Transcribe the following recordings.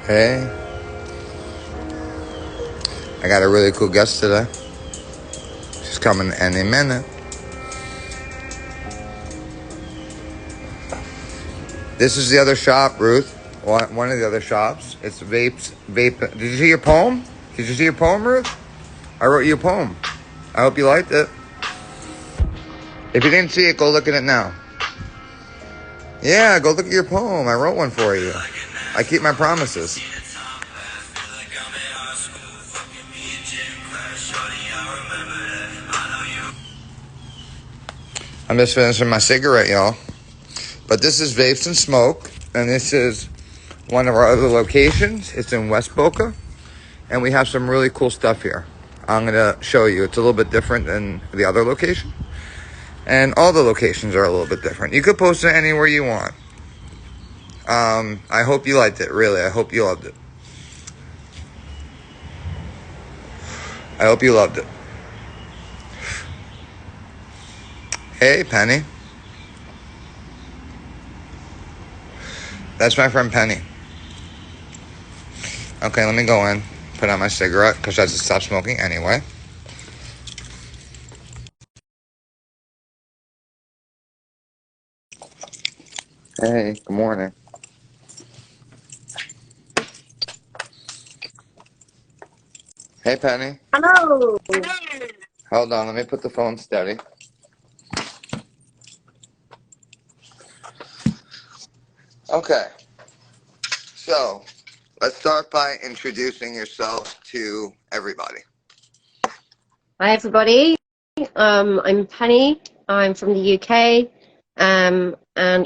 Hey, I got a really cool guest today. She's coming any minute. This is the other shop, Ruth. One of the other shops. It's vapes. Vape. Did you see your poem? Did you see your poem, Ruth? I wrote you a poem. I hope you liked it. If you didn't see it, go look at it now. Yeah, go look at your poem. I wrote one for you. I keep my promises. I'm just finishing my cigarette, y'all. But this is Vapes and Smoke, and this is one of our other locations. It's in West Boca, and we have some really cool stuff here. I'm going to show you. It's a little bit different than the other location, and all the locations are a little bit different. You could post it anywhere you want. I hope you liked it, really. I hope you loved it. I hope you loved it. Hey, Penny. That's my friend Penny. Okay, let me go in, put out my cigarette, because I just stopped smoking anyway. Hey, good morning. Hey, Penny. Hello. Hold on, let me put the phone steady. Okay, so let's start by introducing yourself to everybody. Hi, everybody. I'm Penny. I'm from the UK, and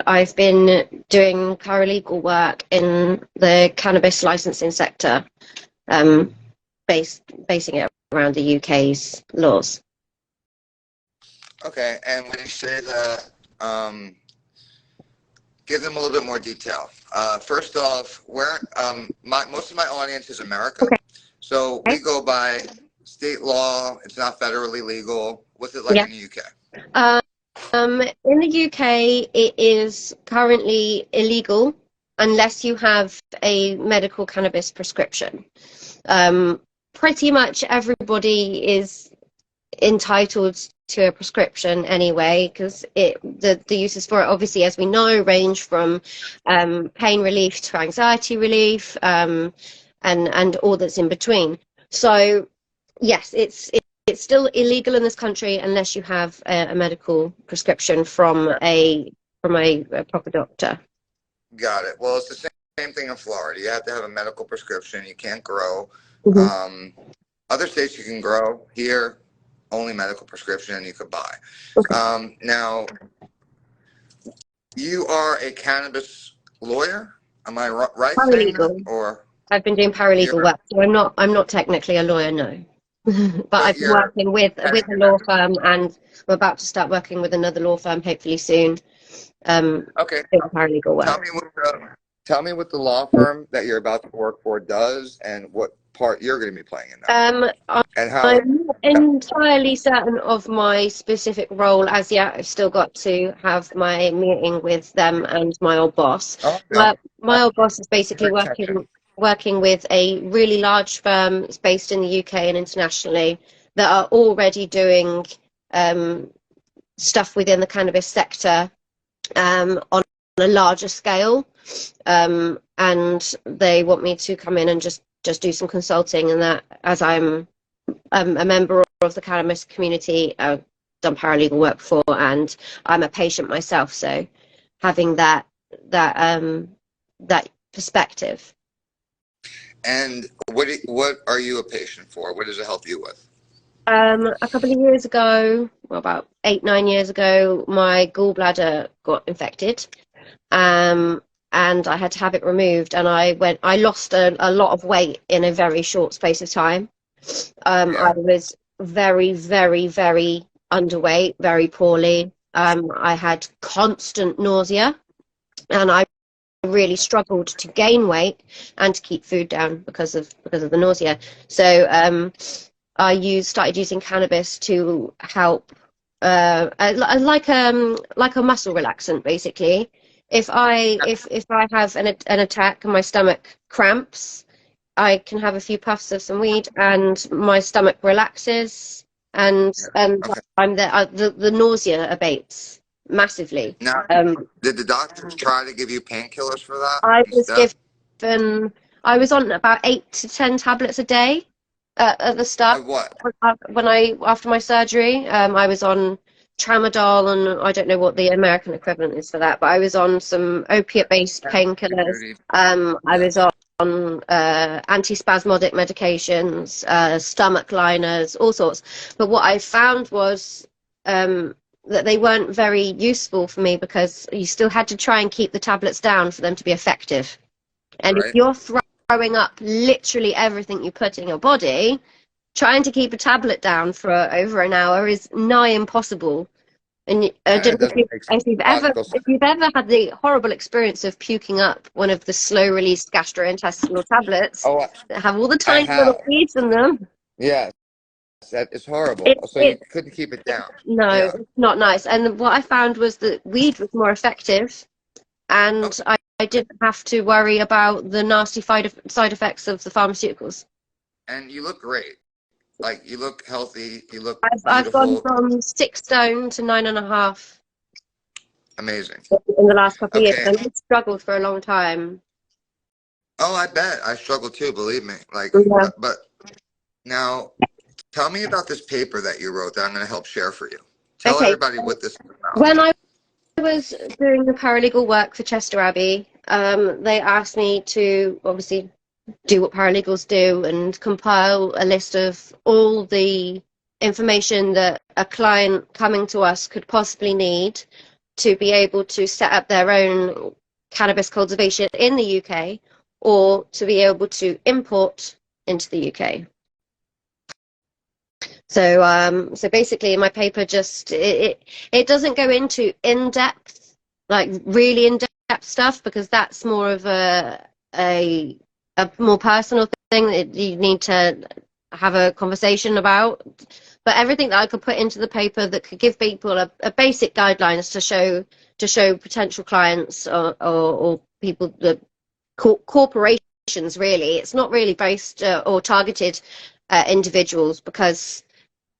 I've been doing paralegal work in the cannabis licensing sector, basing it around the UK's laws. Okay, and when you say that, give them a little bit more detail. First off, most of my audience is America, Okay. so we go by state law. It's not federally legal. What's it like Yeah. in the UK? In the UK, it is currently illegal unless you have a medical cannabis prescription. Pretty much everybody is entitled to a prescription anyway, because the uses for it, obviously, as we know, range from pain relief to anxiety relief, and all that's in between. So yes, it's still illegal in this country unless you have a medical prescription from a proper doctor. Got it. Well, it's the same thing in Florida. You have to have a medical prescription. You can't grow. Mhm. Other states you can grow. Here, only medical prescription, and you could buy. Okay. Now, you are a cannabis lawyer. Am I right saying that? Paralegal. Or I've been doing paralegal you're, work, so I'm not technically a lawyer, no. But but I've been you're working with heading a an law firm, and I'm about to start working with another law firm, hopefully soon. okay. Doing paralegal Tell work. me what the law firm that you're about to work for does, and what part you're going to be playing in that, Um, and how. I'm not entirely certain of my specific role as yet. I've still got to have my meeting with them and my old boss. Oh, no. But my old boss is basically Great section. working with a really large firm. It's based in the UK and internationally, that are already doing stuff within the cannabis sector on a larger scale, and they want me to come in and just do some consulting, and that, as I'm a member of the cannabis community, I've done paralegal work before, and I'm a patient myself, so having that perspective. And what are you a patient for? What does it help you with? A couple of years ago, well, about 8, 9 years ago, my gallbladder got infected, um, and I had to have it removed, and I lost a lot of weight in a very short space of time. I Yeah. was very, very, very underweight, very poorly. I had constant nausea, and I really struggled to gain weight and to keep food down because of the nausea. So I started using cannabis to help, like a muscle relaxant, basically. if I have an attack and my stomach cramps, I can have a few puffs of some weed and my stomach relaxes, and Okay. the nausea abates massively. Now, did the doctors try to give you painkillers for that I was instead? given I was on about 8 to 10 tablets a day at the start. Of what? When I after my surgery, I was on tramadol, and I don't know what the American equivalent is for that, but I was on some opiate-based painkillers. I was on antispasmodic medications, stomach liners, all sorts. But what I found was that they weren't very useful for me because you still had to try and keep the tablets down for them to be effective. And if Right. you're throwing up literally everything you put in your body, trying to keep a tablet down for over an hour is nigh impossible. And I It don't know doesn't make logical if sense. you've ever had the horrible experience of puking up one of the slow release gastrointestinal tablets Oh, that have all the I tiny little have. seeds in them. Yes, that is horrible. It, So you it couldn't keep it down. no, Yeah. it's not nice. And what I found was that weed was more effective, and Okay. I didn't have to worry about the nasty side effects of the pharmaceuticals. And you look great. Like you look healthy. You look I've gone beautiful. from 6 stone to 9.5 Amazing. in the last couple of years, Okay. and I've struggled for a long time. Oh, I bet. I struggle too, believe me. Like, Yeah. but now tell me about this paper that you wrote that I'm going to help share for you. Tell Okay. everybody what this is about. When I was doing the paralegal work for Chester Abbey, they asked me to obviously do what paralegals do and compile a list of all the information that a client coming to us could possibly need to be able to set up their own cannabis cultivation in the UK, or to be able to import into the UK. So basically, my paper just it doesn't go into in-depth, like really in-depth stuff, because that's more of a more personal thing that you need to have a conversation about. But everything that I could put into the paper that could give people a basic guidelines to show potential clients or people that corporations, really. It's not really based or targeted individuals, because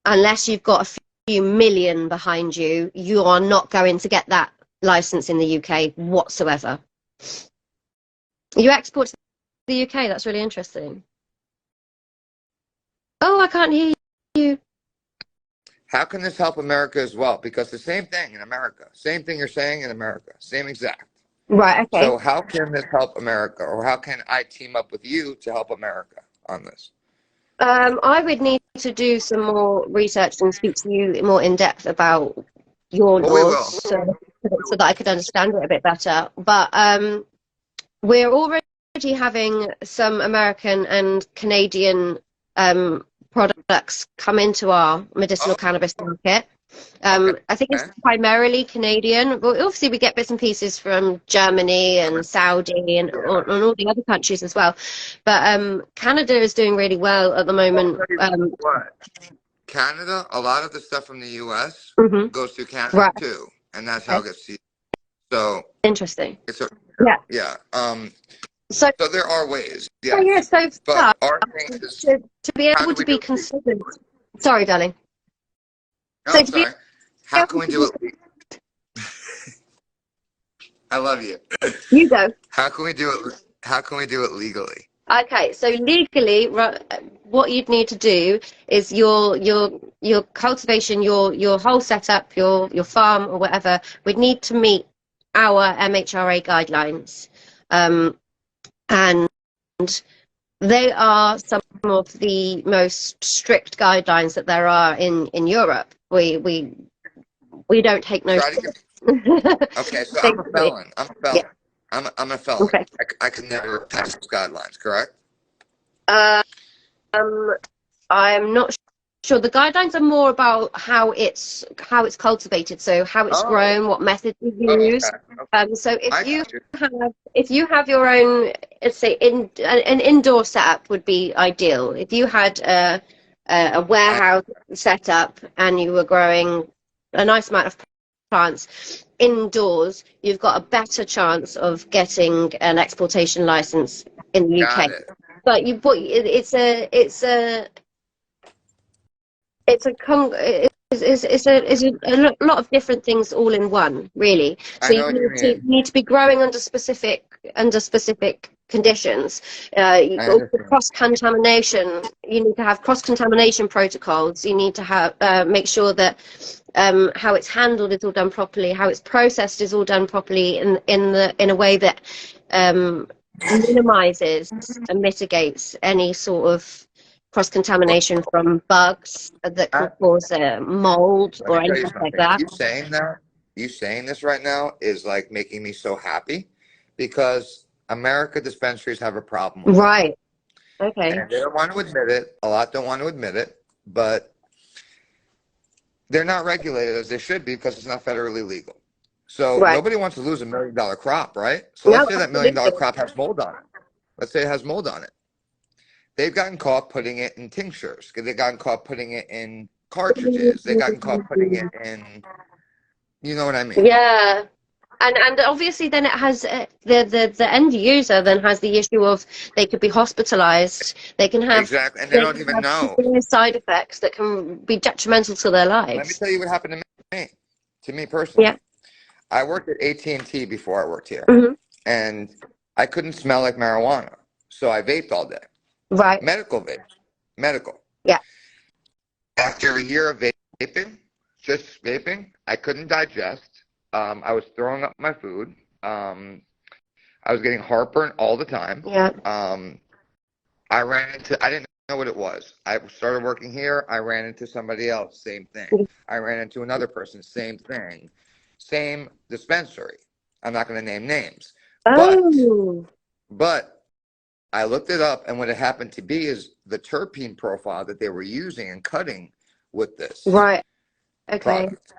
unless you've got a few million behind you, you are not going to get that license in the UK whatsoever. You export to the UK? That's really interesting. Oh, I can't hear you. How can this help America as well? Because the same thing in America, same thing you're saying in America, same exact. Right, okay. So how can this help America, or how can I team up with you to help America on this? I would need to do some more research and speak to you more in depth about your Well, we laws, will. so that I could understand it a bit better. But we're already having some American and Canadian products come into our medicinal Oh, cannabis market. okay. I think it's primarily Canadian, but obviously we get bits and pieces from Germany and Saudi and all the other countries as well. But Canada is doing really well at the moment. What? Canada, a lot of the stuff from the U.S. Mhm. goes through Canada Right. too, and that's how Okay. it gets seized. So Interesting. it's a Yeah. yeah. So, So there are ways, so yeah, yes. so But far, our thing is, to be how able do to we do be it? considered. Sorry, darling. No, So I'm to be sorry. How able can we to do be, it? I love you. you go. How can we do it? How can we do it legally? Okay, so legally, what you'd need to do is your cultivation, your whole setup, your farm or whatever, would need to meet our MHRA guidelines, and they are some of the most strict guidelines that there are in Europe. We don't take no Try to shit. get. Okay, so I'm a Basically. felon. I'm a Yeah. felon. I'm a felon. Okay. I can never pass those guidelines. Correct. Um, I'm not sure. The guidelines are more about how it's cultivated, so how it's Oh. grown, what methods you Oh. use. Okay. Okay. So I got you. if you have your own, let's say an indoor setup would be ideal. If you had a I, warehouse set up and you were growing a nice amount of plants indoors, you've got a better chance of getting an exportation license in the UK. Got it. But it's a lot of different things all in one, really. I So know what you you mean. need to be growing under specific conditions. I understand. Cross contamination. You need to have cross contamination protocols. You need to have make sure that how it's handled is all done properly, how it's processed is all done properly in a way that minimizes and mitigates any sort of cross contamination from bugs that I, can cause mold Let me or tell you anything like something. that. You saying this right now is like making me so happy because America dispensaries have a problem with that. Right. Okay. And they don't want to admit it. A lot don't want to admit it, but they're not regulated as they should be because it's not federally legal. So Right. nobody wants to lose $1 million crop, right? So No, let's say that $1 million absolutely. crop has mold on it. Let's say it has mold on it. They've gotten caught putting it in tinctures. They've gotten caught putting it in cartridges. They've gotten caught putting it in, you know what I mean? Yeah. And obviously then it has the end user then has the issue of they could be hospitalized. Exactly. And they They don't can even have know. severe side effects that can be detrimental to their Let me lives. tell you what happened to me Yeah. personally. I worked at AT&T before I worked here, Hmm. and I couldn't smell like marijuana. So I vaped all day. Right. Medical vape. Medical. Yeah. After a year of vaping, just vaping, I couldn't digest. I was throwing up my food. I was getting heartburn all the time. Yeah. I didn't know what it was. I started working here. I ran into somebody else, same thing. I ran into another person, same thing. Same dispensary. I'm not going to name names. But, Oh. but I looked it up, and what it happened to be is the terpene profile that they were using and cutting with this Right. Okay. product.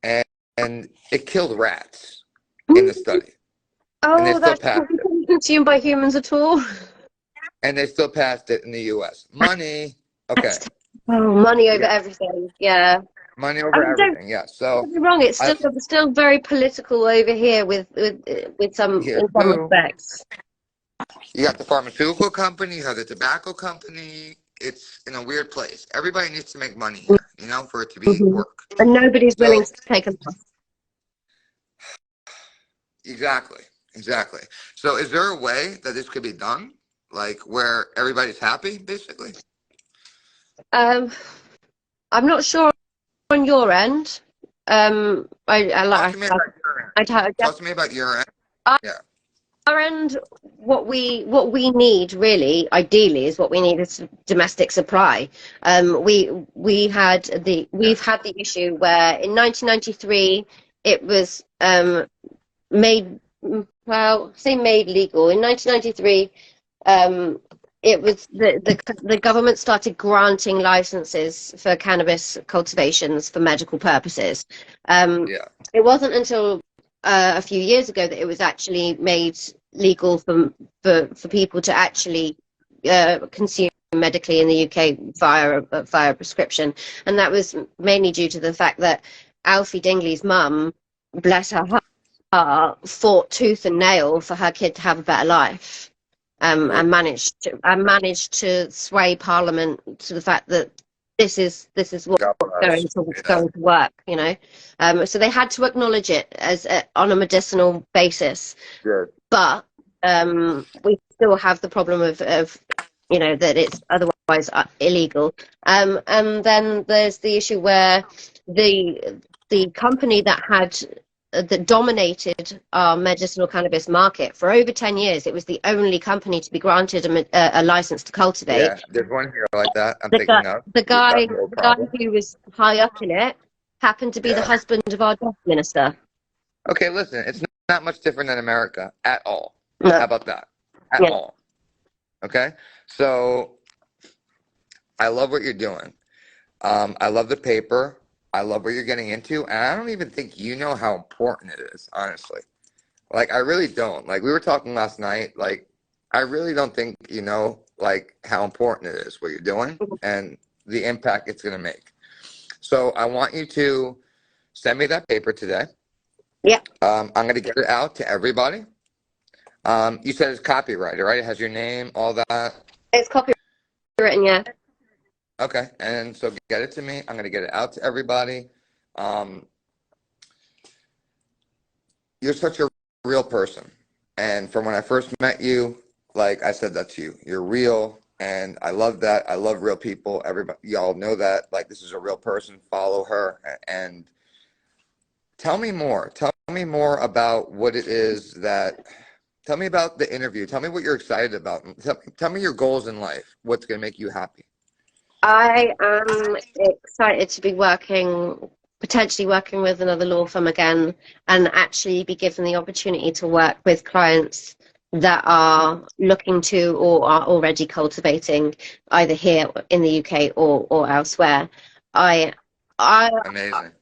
And, and it killed rats in the study. And they Oh, still that passed shouldn't it. be consumed by humans at all. And they still passed it in the US. Money. Okay. That's oh, money over Yeah. everything. Yeah. Money I over mean, everything. Yeah. So don't get me wrong. It's I still very political over here with some here in some too. respects. You got the pharmaceutical company, you have the tobacco company. It's in a weird place. Everybody needs to make money here, for it to be Hmm. work. And nobody's willing So to take a loss. exactly. Exactly. So is there a way that this could be done? Like where everybody's happy, basically? Um, I'm not sure on your end. I Talk like to me about your end. I Talk to me about your end. guess Yeah. our end, what we need really, ideally, is what we need is domestic supply. Yeah. We've had the issue where in 1993 it was made well, say made legal in 1993. It was the government started granting licenses for cannabis cultivations for medical purposes. Um, Yeah. it wasn't until a few years ago that it was actually made legal for people to actually consume medically in the UK via prescription, and that was mainly due to the fact that Alfie Dingley's mum, bless her heart, fought tooth and nail for her kid to have a better life, Good. and managed to sway Parliament to the fact that this is what's God bless. Yeah. going to work, so they had to acknowledge it as on a medicinal basis, Good. but we still have the problem of that it's otherwise illegal, and then there's the issue where the company that dominated our medicinal cannabis market for over 10 years. It was the only company to be granted a license to cultivate. Yeah. There's one here like that I'm The guy, thinking of. the We've got guy, no the guy problem. who was high up in it happened to be the Yeah. husband of our death minister. Okay, listen, it's not much different than America at all. No, How about that? At yeah, all. Okay? So I love what you're doing. I love the paper. I love what you're getting into. And I don't even think you know how important it is, honestly. Like, I really don't. Like, we were talking last night. Like, I really don't think you know, like, how important it is what you're doing and the impact it's going to make. So I want you to Send me that paper today. Yeah. I'm going to get it out to everybody. You said it's copyrighted, right? It has your name, all that. It's copywritten, yeah. Okay, and so get it to me. I'm going to get it out to everybody. You're such a real person. And from when I first met you, like I said that to you, you're real. And I love that. I love real people. Everybody, y'all know that. Like, this is a real person. Follow her. And tell me more. Tell me more about what it is that, tell me about the interview. Tell me what you're excited about. Tell me your goals in life. What's going to make you happy. I am excited to be potentially working with another law firm again, and actually be given the opportunity to work with clients that are looking to or are already cultivating either here in the UK or elsewhere. I, I, Amazing.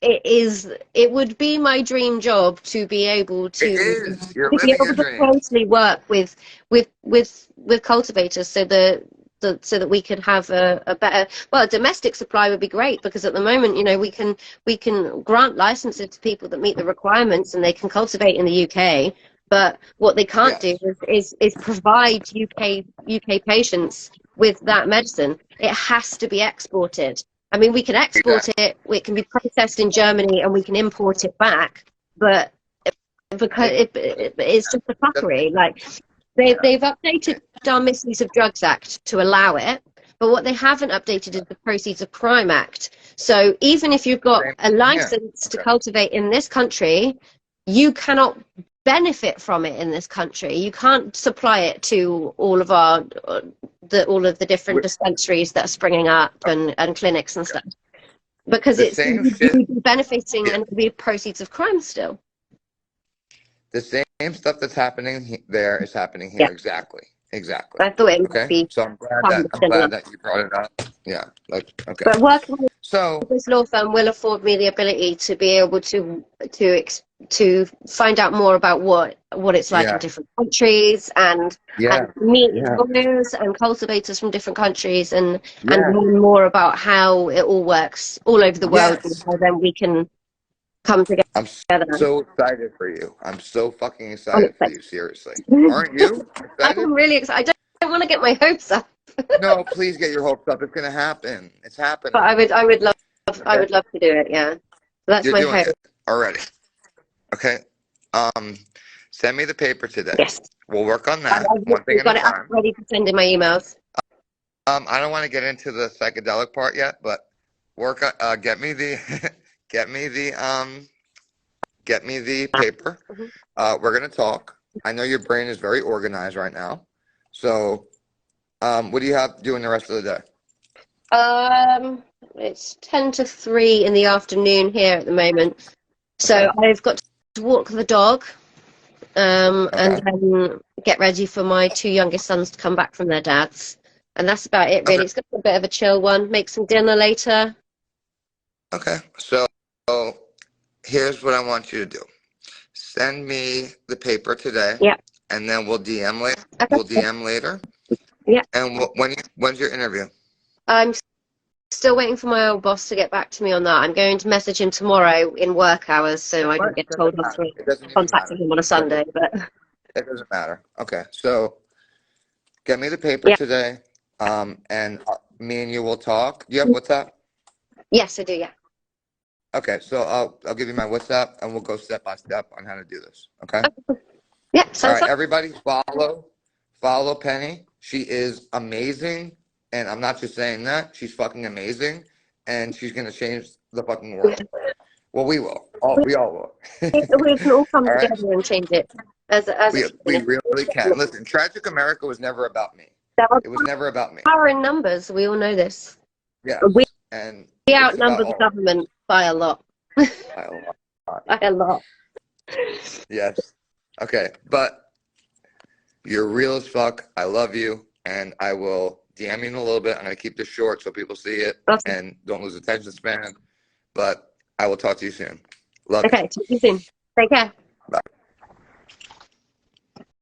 it would be my dream job to be able It to is. You're living your dream. closely work with cultivators, so that we could have a better, well, a domestic supply would be great, because at the moment, you know, we can grant licenses to people that meet the requirements and they can cultivate in the UK, but what they can't do is provide UK patients with that medicine. It has to be exported. I mean, we can export it, it can be processed in Germany, and we can import it back, but because it's just a fuckery. Like, they've updated our Misuse of Drugs Act to allow it, but what they haven't updated is the Proceeds of Crime Act. So even if you've got a license to cultivate in this country, you cannot benefit from it in this country. You can't supply it to all of the different dispensaries that are springing up and clinics and stuff, because it's benefiting and be proceeds of crime still. The same stuff that's happening there is happening here. Yeah. Exactly. I thought it would be. So I'm glad that you brought it up. Yeah. Like, okay. But working with this law firm will afford me the ability to be able to find out more about what it's like in different countries, and meet lawyers and cultivators from different countries, and learn more about how it all works all over the world, and how then we can come together. I'm so excited for you. I'm so fucking excited for you. Seriously, aren't you excited? I'm really excited. I don't want to get my hopes up. No, please get your hopes up. It's gonna happen. It's happening. But I would love to do it. Yeah, so that's my hope. It already. Okay. Send me the paper today. Yes. We'll work on that. One thing at a time. Got it ready to send in my emails. I don't want to get into the psychedelic part yet, but work on, get me the get me the paper. We're gonna talk. I know your brain is very organized right now. So what do you have doing the rest of the day? It's 10 to 3 in the afternoon here at the moment. So I've got to walk the dog, and then get ready for my 2 youngest sons to come back from their dads. And that's about it, really. It's going to be a bit of a chill one. Make some dinner later. Okay. So here's what I want you to do. Send me the paper today. Yeah. And then we'll DM later. We'll DM later. Yeah. And when's your interview? I'm still waiting for my old boss to get back to me on that. I'm going to message him tomorrow in work hours, so I don't get told off for contacting him on a Sunday. But it doesn't matter. Okay, so get me the paper today, and me and you will talk. Do you have WhatsApp? Yes, I do. Yeah. Okay, so I'll give you my WhatsApp, and we'll go step by step on how to do this. Okay. Yeah. All right, everybody, follow Penny. She is amazing. And I'm not just saying that. She's fucking amazing. And she's going to change the fucking world. Well, we will. We all will. We can all come together and change it. We really can. Listen, Tragicamerica was never about me. It was never about me. Power in numbers. We all know this. Yeah. And we outnumber the government by a lot. By a lot. Yes. Okay. But you're real as fuck. I love you. And I will DM you in a little bit. I'm going to keep this short so people see it and don't lose attention span. But I will talk to you soon. Love you. Okay, talk to you soon. Take care.